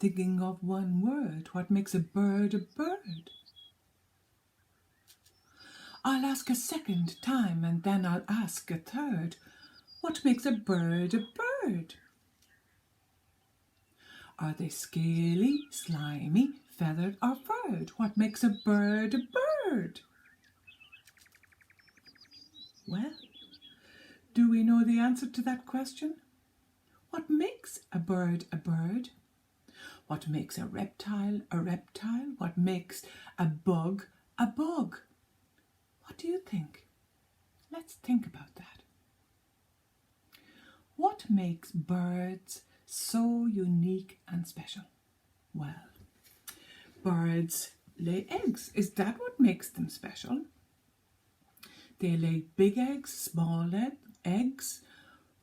thinking of one word. What makes a bird a bird? I'll ask a second time and then I'll ask a third. What makes a bird a bird? Are they scaly, slimy, feathered or furred? What makes a bird a bird? Well, do we know the answer to that question? What makes a bird a bird? What makes a reptile a reptile? What makes a bug a bug? What do you think? Let's think about that. What makes birds so unique and special? Well, birds lay eggs. Is that what makes them special? They lay big eggs, small eggs,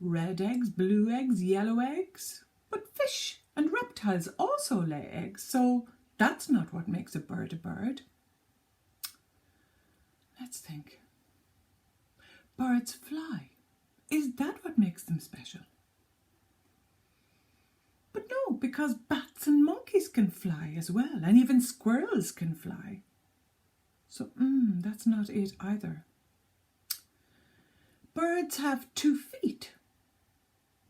red eggs, blue eggs, yellow eggs. But fish and reptiles also lay eggs, so that's not what makes a bird a bird. Let's think. Birds fly. Is that what makes them special? But no, because bats and monkeys can fly as well, and even squirrels can fly. So, that's not it either. Birds have 2 feet.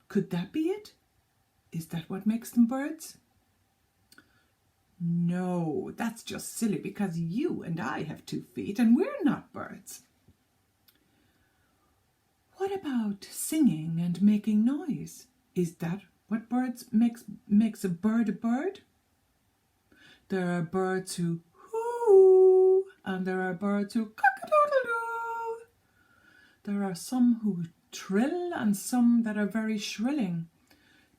Could that be it? Is that what makes them birds? No, that's just silly because you and I have 2 feet and we're not birds. What about singing and making noise? Is that what makes a bird a bird? There are birds who hoo and there are birds who cock-a-doodle-doo. There are some who trill and some that are very shrilling.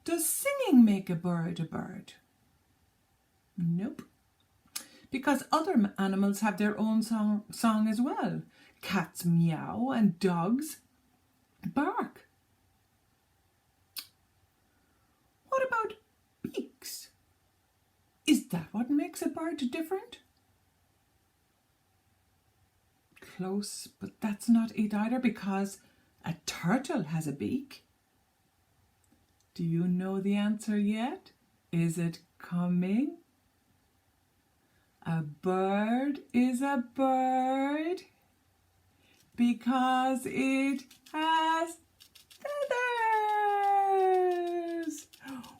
Does singing make a bird a bird? Nope. Because other animals have their own song as well. Cats meow and dogs bark. What about beaks? Is that what makes a bird different? Close, but that's not it either because a turtle has a beak. Do you know the answer yet? Is it coming? A bird is a bird because it has feathers.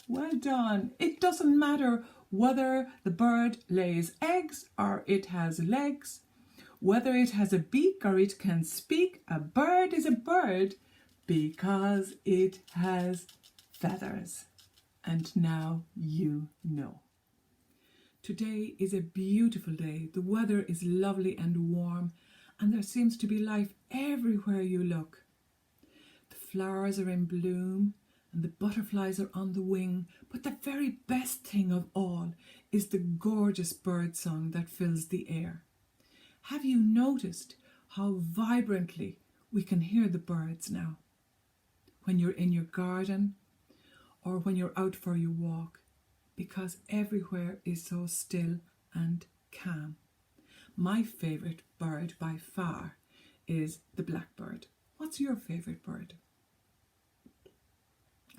Well done. It doesn't matter whether the bird lays eggs or it has legs, whether it has a beak or it can speak. A bird is a bird because it has feathers. And now you know. Today is a beautiful day. The weather is lovely and warm, and there seems to be life everywhere you look. The flowers are in bloom and the butterflies are on the wing, but the very best thing of all is the gorgeous bird song that fills the air. Have you noticed how vibrantly we can hear the birds now? When you're in your garden or when you're out for your walk, because everywhere is so still and calm. My favourite bird by far is the blackbird. What's your favourite bird?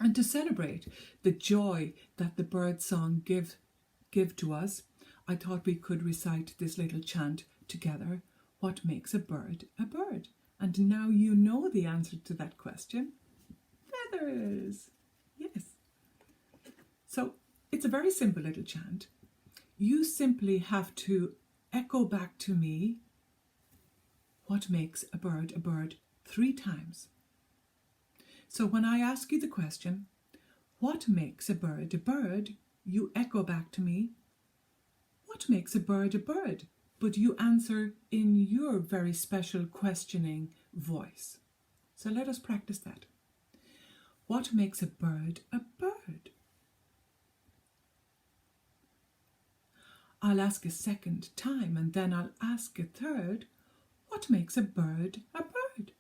And to celebrate the joy that the bird song give to us, I thought we could recite this little chant together. What makes a bird a bird? And now you know the answer to that question. Feathers. Yes. So it's a very simple little chant. You simply have to echo back to me what makes a bird 3 times. So when I ask you the question, what makes a bird, you echo back to me, what makes a bird? But you answer in your very special questioning voice. So let us practice that. What makes a bird a bird? I'll ask a second time and then I'll ask a third. What makes a bird a bird?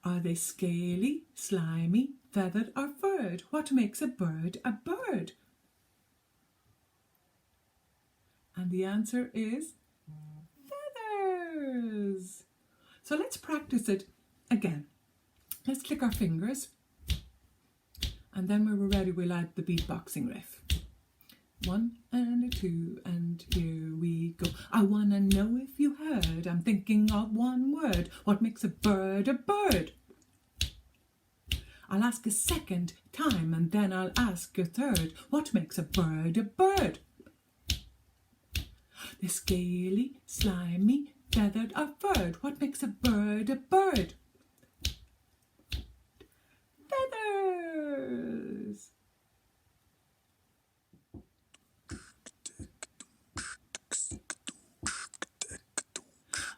Are they scaly, slimy, feathered or furred? What makes a bird a bird? And the answer is feathers. So let's practice it again. Let's click our fingers And then when we're ready, we'll add the beatboxing riff. 1 and a 2, and here we go. I wanna know if you heard, I'm thinking of one word. What makes a bird a bird? I'll ask a second time, and then I'll ask a third. What makes a bird a bird? The scaly, slimy, feathered or furred. What makes a bird a bird? Feathers.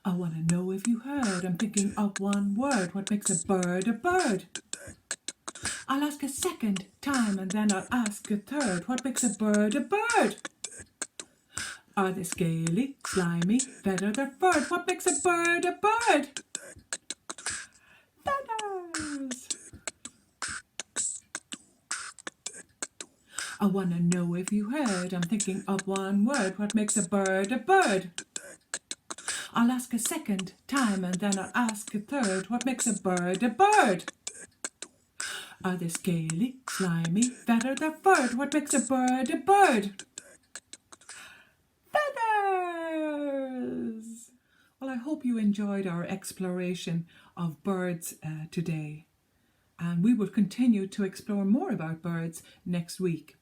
I want to know if you heard, I'm thinking of one word. What makes a bird a bird? I'll ask a second time, and then I'll ask a third. What makes a bird a bird? Are they scaly, slimy, feathered or furred? What makes a bird a bird? Feathers. I want to know if you heard, I'm thinking of one word. What makes a bird a bird? I'll ask a second time, and then I'll ask a third. What makes a bird a bird? Are they scaly, slimy, feathered or furred? What makes a bird a bird? Feathers! Well, I hope you enjoyed our exploration of birds today. And we will continue to explore more about birds next week.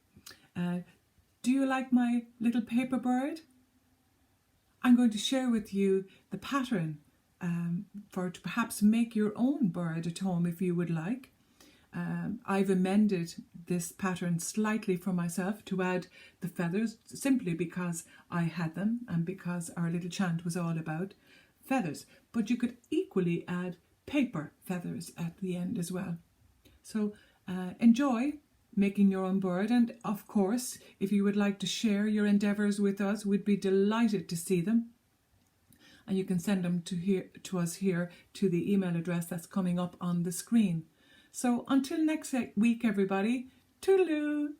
Do you like my little paper bird? I'm going to share with you the pattern to perhaps make your own bird at home if you would like. I've amended this pattern slightly for myself to add the feathers, simply because I had them and because our little chant was all about feathers. But you could equally add paper feathers at the end as well. So enjoy making your own bird, and of course, if you would like to share your endeavours with us, we'd be delighted to see them. And you can send them to us here to the email address that's coming up on the screen. So until next week, everybody, toodaloo!